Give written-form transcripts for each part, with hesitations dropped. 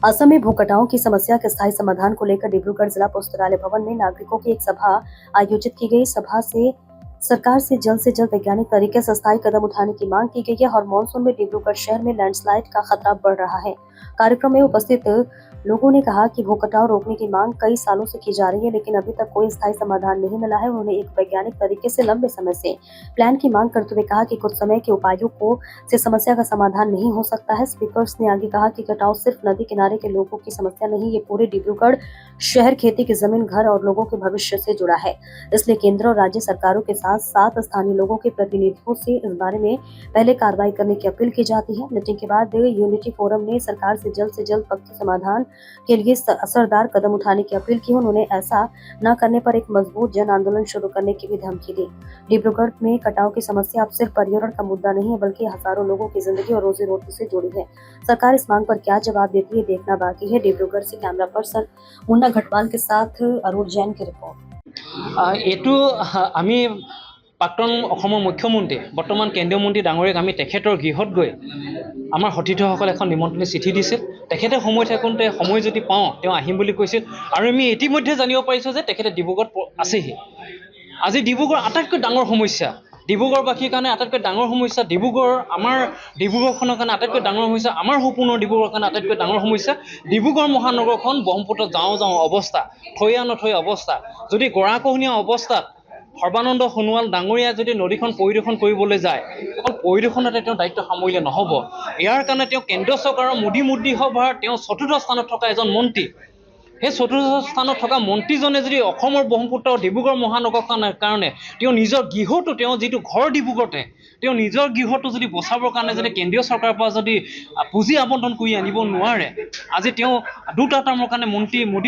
असम में भूकटाओं की समस्या के स्थायी समाधान को लेकर डिब्रूगढ़ जिला पुस्तकालय भवन में नागरिकों की एक सभा आयोजित की गई। सभा से सरकार से जल्द वैज्ञानिक तरीके से स्थायी कदम उठाने की मांग की गई है और मानसून में डिब्रूगढ़ शहर में लैंडस्लाइड का खतरा बढ़ रहा है। कार्यक्रम में उपस्थित लोगों ने कहा कि भूकटाव रोकने की मांग कई सालों से की जा रही है, लेकिन अभी तक कोई स्थायी समाधान नहीं मिला है। उन्होंने एक वैज्ञानिक तरीके से लंबे समय से प्लान की मांग करते हुए कहा कि कुछ समय के उपायों को से समस्या का समाधान नहीं हो सकता है। स्पीकर्स ने आगे कहा कि कटाव सिर्फ नदी किनारे के लोगों की समस्या नहीं, ये पूरे डिब्रूगढ़ शहर खेती की जमीन, घर और लोगों के भविष्य से जुड़ा है। इसलिए केंद्र और राज्य सरकारों के साथ साथ स्थानीय लोगों के प्रतिनिधियों से इस बारे में पहले कार्रवाई करने की अपील की जाती है। मीटिंग के बाद यूनिटी फोरम ने सरकार से जल्द पक्के समाधान के लिए असरदार कदम उठाने की अपील की। उन्होंने ऐसा न करने पर एक मजबूत जन आंदोलन शुरू करने की भी धमकी दी। डिब्रूगढ़ में कटाव की समस्या अब सिर्फ पर्यावरण का मुद्दा नहीं है, बल्कि हजारों लोगों की जिंदगी और रोजी रोटी से जुड़ी है। सरकार इस मांग पर क्या जवाब देती है, देखना बाकी है। डिब्रूगढ़ से कैमरा पर्सन मुन्ना घटवाल के साथ अरुण जैन की रिपोर्ट। প্ৰাক্তন অসমৰ মুখ্যমন্ত্ৰী বৰ্তমান কেন্দ্ৰীয় মন্ত্ৰী ডাঙৰীয়াক আমি তেখেতৰ গৃহত গৈ আমাৰ সতীৰ্থসকলে এখন নিমন্ত্ৰণী চিঠি দিছিল। তেখেতে সময় থাকোঁতে সময় যদি পাওঁ তেওঁ আহিম বুলি কৈছিল আৰু আমি ইতিমধ্যে জানিব পাৰিছোঁ যে তেখেতে ডিব্ৰুগড়ত আছেহি। আজি ডিব্ৰুগড় আটাইতকৈ ডাঙৰ সমস্যা, ডিব্ৰুগড়বাসীৰ কাৰণে আটাইতকৈ ডাঙৰ সমস্যা, আমাৰ ডিব্ৰুগড়খনৰ কাৰণে আটাইতকৈ ডাঙৰ সমস্যা, আমাৰ সপোনৰ ডিব্ৰুগড়ৰ কাৰণে আটাইতকৈ ডাঙৰ সমস্যা। ডিব্ৰুগড় মহানগৰখন ব্ৰহ্মপুত্ৰত যাওঁ অৱস্থা, থৈয়া নথৈ অৱস্থা। যদি গৰাখহনীয়া অৱস্থাত সৰ্বানন্দ সোণোৱাল ডাঙৰীয়াই যদি নদীখন পৰিদৰ্শন কৰিবলৈ যায়, অকল পৰিদৰ্শনতে তেওঁ দায়িত্ব সামৰিলে নহ'ব। ইয়াৰ কাৰণে তেওঁ কেন্দ্ৰীয় চৰকাৰৰ মোদী সভাৰ তেওঁ চতুৰ্থ স্থানত থকা এজন মন্ত্ৰী। সেই চতুৰ্থ স্থানত থকা মন্ত্ৰীজনে যদি অসমৰ ব্ৰহ্মপুত্ৰ ডিব্ৰুগড় মহানগৰখনৰ কাৰণে তেওঁ নিজৰ গৃহটো, তেওঁ যিটো ঘৰ ডিব্ৰুগড়তে, তেওঁ নিজৰ গৃহটো যদি বচাবৰ কাৰণে যদি কেন্দ্ৰীয় চৰকাৰৰ পৰা যদি পুঁজি আবণ্টন কৰি আনিব নোৱাৰে, আজি তেওঁ দুটা টাৰ্মৰ কাৰণে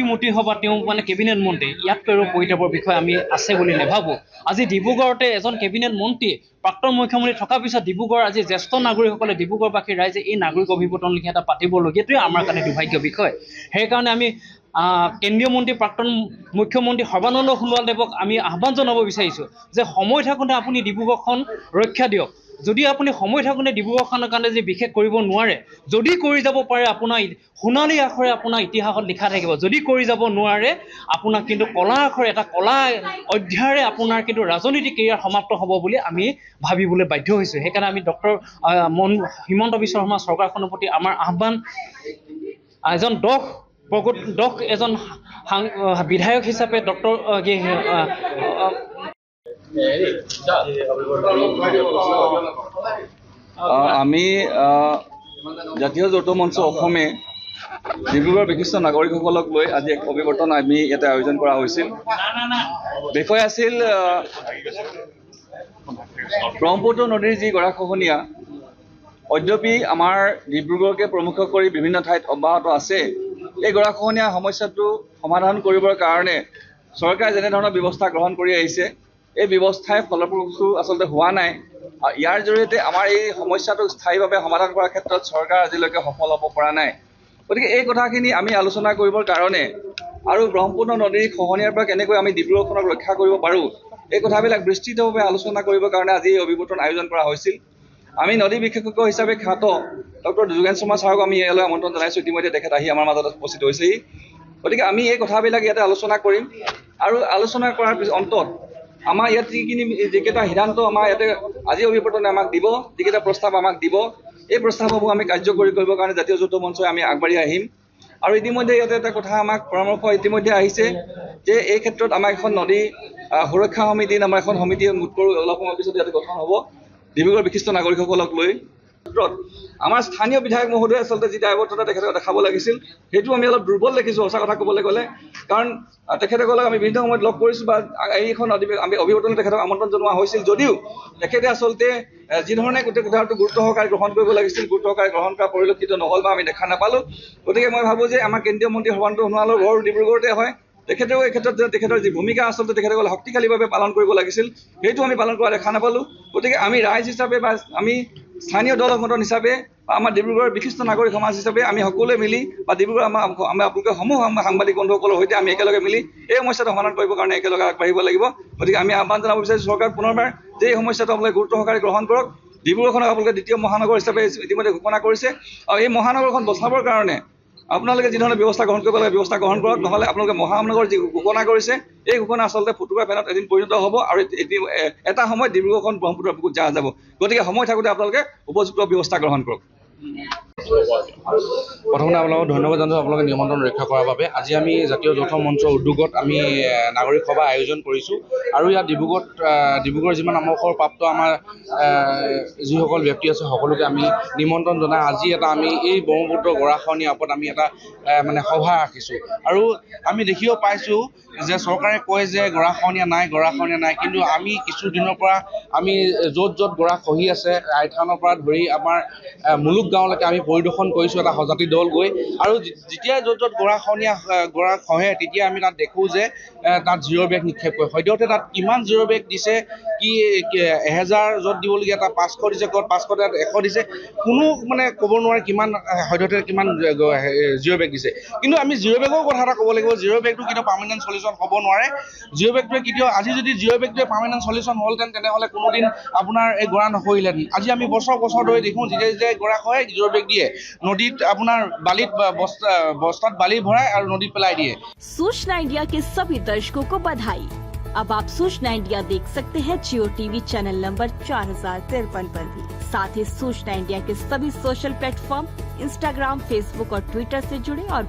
মোদী সভা তেওঁ কেবিনেট মন্ত্ৰী, ইয়াতকৈ আৰু পৰিতাপৰ বিষয় আমি আছে বুলি নাভাবোঁ। আজি ডিব্ৰুগড়তে এজন কেবিনেট মন্ত্ৰী প্ৰাক্তন মুখ্যমন্ত্ৰী থকাৰ পিছত ডিব্ৰুগড় আজি জ্যেষ্ঠ নাগৰিকসকলে, ডিব্ৰুগড়বাসীৰ ৰাইজে এই নাগৰিক অভিৱৰ্তন লিখি এটা পাতিবলগীয়াটোৱে আমাৰ কাৰণে দুৰ্ভাগ্য বিষয়। সেইকাৰণে আমি কেন্দ্ৰীয় মন্ত্ৰী প্ৰাক্তন মুখ্যমন্ত্ৰী সৰ্বানন্দ সোণোৱালদেৱক আমি আহ্বান জনাব বিচাৰিছোঁ যে সময় থাকোঁতে আপুনি ডিব্ৰুগড়খন ৰক্ষা দিয়ক। যদি আপুনি সময় থাকোঁতে ডিব্ৰুগড়খনৰ কাৰণে যদি বিশেষ কৰিব নোৱাৰে, যদি কৰি যাব পাৰে আপোনাৰ সোণালী আখৰে আপোনাৰ ইতিহাসত লিখা থাকিব। যদি কৰি যাব নোৱাৰে আপোনাক কিন্তু কলা আখৰে, এটা কলা অধ্যায়েৰে আপোনাৰ কিন্তু ৰাজনৈতিক কেৰিয়াৰ সমাপ্ত হ'ব বুলি আমি ভাবিবলৈ বাধ্য হৈছোঁ। সেইকাৰণে আমি ডক্টৰ হিমন্ত বিশ্ব শৰ্মা চৰকাৰখনৰ প্ৰতি আমাৰ আহ্বান, এজন এজন বিধায়ক হিচাপে ডক্টৰ আমি জাতীয় যৌথ মঞ্চ অসমে ডিব্ৰুগড় বিশিষ্ট নাগৰিকসকলক লৈ আজি এক অভিৱৰ্তন আমি ইয়াতে আয়োজন কৰা হৈছিল। বিষয় আছিল ব্ৰহ্মপুত্ৰ নদীৰ যি গৰাখহনীয়া অদ্যপি আমাৰ ডিব্ৰুগড়কে প্ৰমুখ কৰি বিভিন্ন ঠাইত অব্যাহত আছে। এই গৰাখহনীয়া সমস্যাটো সমাধান কৰিবৰ কাৰণে চৰকাৰে যেনেধৰণৰ ব্যৱস্থা গ্ৰহণ কৰি আহিছে, এই ব্যৱস্থাই ফলপ্ৰসূ আচলতে হোৱা নাই। ইয়াৰ জৰিয়তে আমাৰ এই সমস্যাটো স্থায়ীভাৱে সমাধান কৰাৰ ক্ষেত্ৰত চৰকাৰ আজিলৈকে সফল হ'ব পৰা নাই। গতিকে এই কথাখিনি আমি আলোচনা কৰিবৰ কাৰণে আৰু ব্ৰহ্মপুত্ৰ নদীৰ খহনীয়াৰ পৰা কেনেকৈ আমি ডিব্ৰুগড়খনক ৰক্ষা কৰিব পাৰোঁ, এই কথাবিলাক বিস্তৃতভাৱে আলোচনা কৰিবৰ কাৰণে আজি এই অভিৱৰ্তন আয়োজন কৰা হৈছিল। আমি নদী বিশেষজ্ঞ হিচাপে খ্যাত ডক্টৰ যোগেন শৰ্মা ছাৰক আমি ইয়ালৈ আমন্ত্ৰণ জনাইছোঁ। ইতিমধ্যে তেখেত আহি আমাৰ মাজত উপস্থিত হৈছেহি। গতিকে আমি এই কথাবিলাক ইয়াতে আলোচনা কৰিম আৰু আলোচনা কৰাৰ অন্তত আমাৰ ইয়াত যিকেইটা সিদ্ধান্ত আমাৰ ইয়াতে আজি অভিৱৰ্তনে আমাক দিব, যিকেইটা প্ৰস্তাৱ আমাক দিব, এই প্ৰস্তাৱসমূহ আমি কাৰ্যকৰী কৰিবৰ কাৰণে জাতীয় যৌথ মঞ্চই আমি আগবাঢ়ি আহিম। আৰু ইতিমধ্যে ইয়াতে এটা কথা আমাক পৰামৰ্শ ইতিমধ্যে আহিছে যে এই ক্ষেত্ৰত আমাৰ এখন নদী সুৰক্ষা সমিতি নামৰ এখন সমিতি গোট কৰোঁ, অলপ সময় পিছত ইয়াতে গঠন হ'ব ডিব্ৰুগড় বিশিষ্ট নাগৰিকসকলক লৈ। আমাৰ স্থানীয় বিধায়ক মহোদয়ে আচলতে যি দায়বদ্ধতা তেখেতক দেখাব লাগিছিল, সেইটো আমি অলপ দুৰ্বল দেখিছোঁ সঁচা কথা ক'বলৈ গ'লে। কাৰণ তেখেতসকলক আমি বিভিন্ন সময়ত লগ কৰিছোঁ বা এইখন আমি অভিৱৰ্তন তেখেতক আমন্ত্ৰণ জনোৱা হৈছিল, যদিও তেখেতে আচলতে যিধৰণে গোটেই কথাটো গুৰুত্ব সহকাৰে গ্ৰহণ কৰিব লাগিছিল, গুৰুত্ব সহকাৰে গ্ৰহণ কৰা পৰিলক্ষিত নহ'ল বা আমি দেখা নাপালোঁ। গতিকে মই ভাবোঁ যে আমাৰ কেন্দ্ৰীয় মন্ত্ৰী সৰ্বানন্দ সোণোৱালৰ ঘৰ ডিব্ৰুগড়তে হয়, তেখেতেও এই ক্ষেত্ৰত তেখেতৰ যি ভূমিকা আচলতে তেখেতসকলে শক্তিশালীভাৱে পালন কৰিব লাগিছিল, সেইটো আমি পালন কৰা দেখা নাপালোঁ। গতিকে আমি ৰাইজ হিচাপে বা আমি স্থানীয় দল সংগঠন হিচাপে বা আমাৰ ডিব্ৰুগড়ৰ বিশিষ্ট নাগৰিক সমাজ হিচাপে আমি সকলোৱে মিলি বা ডিব্ৰুগড় আপোনালোকে সমূহ সাংবাদিক বন্ধুসকলৰ সৈতে আমি একেলগে মিলি এই সমস্যাটো সমাধান কৰিবৰ কাৰণে একেলগে আগবাঢ়িব লাগিব। গতিকে আমি আহ্বান জনাব বিচাৰিছোঁ চৰকাৰক পুনৰবাৰ যে এই সমস্যাটো আপোনালোকে গুৰুত্ব সহকাৰে গ্ৰহণ কৰক। ডিব্ৰুগড়খনক আপোনালোকে দ্বিতীয় মহানগৰ হিচাপে ইতিমধ্যে ঘোষণা কৰিছে আৰু এই মহানগৰখন বচাবৰ কাৰণে আপোনালোকে যি ধৰণে ব্যৱস্থা গ্ৰহণ কৰিব লাগে ব্যৱস্থা গ্ৰহণ কৰক, নহ'লে আপোনালোকে মহানগৰ যি ঘোষণা কৰিছে এই ঘোষণা আচলতে ফুটুকাৰ ফেনত এদিন পৰিণত হ'ব আৰু এটা সময়ত ডিব্ৰুগড়খন ব্ৰহ্মপুত্ৰৰ বুকুত জাহ যাব। গতিকে সময় থাকোঁতে আপোনালোকে উপযুক্ত ব্যৱস্থা গ্ৰহণ কৰক। প্ৰথমতে আপোনালোকক ধন্যবাদ জনাইছোঁ আপোনালোকে নিমন্ত্ৰণ ৰক্ষা কৰাৰ বাবে। আজি আমি জাতীয় যৌথ মঞ্চৰ উদ্যোগত আমি নাগৰিক সভা আয়োজন কৰিছোঁ আৰু ইয়াত ডিব্ৰুগড় যিমান অৱসৰ প্ৰাপ্ত আমাৰ যিসকল ব্যক্তি আছে সকলোকে আমি নিমন্ত্ৰণ জনাই আজি আমি এই ব্ৰহ্মপুত্ৰ গৰাখহনীয়াৰ ওপৰত আমি এটা মানে সভা ৰাখিছোঁ। আৰু আমি দেখিব পাইছোঁ যে চৰকাৰে কয় যে গৰাখহনীয়া নাই, কিন্তু আমি কিছুদিনৰ পৰা আমি য'ত গৰা খহি আছে আইথানৰ পৰা ধৰি আমাৰ মুলুক গাঁৱলৈকে আমি পৰিদৰ্শন কৰিছোঁ এটা সজাতি দল গৈ। আৰু যেতিয়া য'ত গৰা খহে তেতিয়া আমি তাত দেখোঁ যে তাত জিৰ' বেগ নিক্ষেপ কৰে। সদ্যহতে তাত কিমান জিৰ' বেগ দিছে, কি 1000 য'ত দিবলগীয়া তাত 500 দিছে, ক'ত 500 তাত 100 দিছে, কোনো মানে ক'ব নোৱাৰে কিমান সদ্যহতে কিমান জিৰ' বেগ দিছে। কিন্তু আমি জিৰ' বেগৰ কথা এটা ক'ব লাগিব, জিৰ' বেগটো কেতিয়াও পাৰ্মানেণ্ট চলিউশ্যন হ'ব নোৱাৰে। জিৰ' বেগটোৱে কেতিয়াও আজি যদি জিৰ' বেগটোৱে পাৰ্মানেণ্ট চলিউশ্যন হ'লহেঁতেন তেনেহ'লে কোনোদিন আপোনাৰ এই গৰা নখহিলেহেঁতেন। আজি আমি বছৰ ধৰি দেখোঁ যেতিয়া গৰা খহে জিৰ' বেগ দিয়ে, নদীত আপোনাৰ বালিত বস্তাত বালি ভৰাই আৰু নদীত পেলাই দিয়ে। सूचना इंडिया के सभी दर्शकों को बधाई। अब आप सूचना इंडिया देख सकते हैं जियो टीवी चैनल नंबर 4053 पर भी। साथ ही सूचना इंडिया के सभी सोशल प्लेटफॉर्म इंस्टाग्राम, फेसबुक और ट्विटर से जुड़े और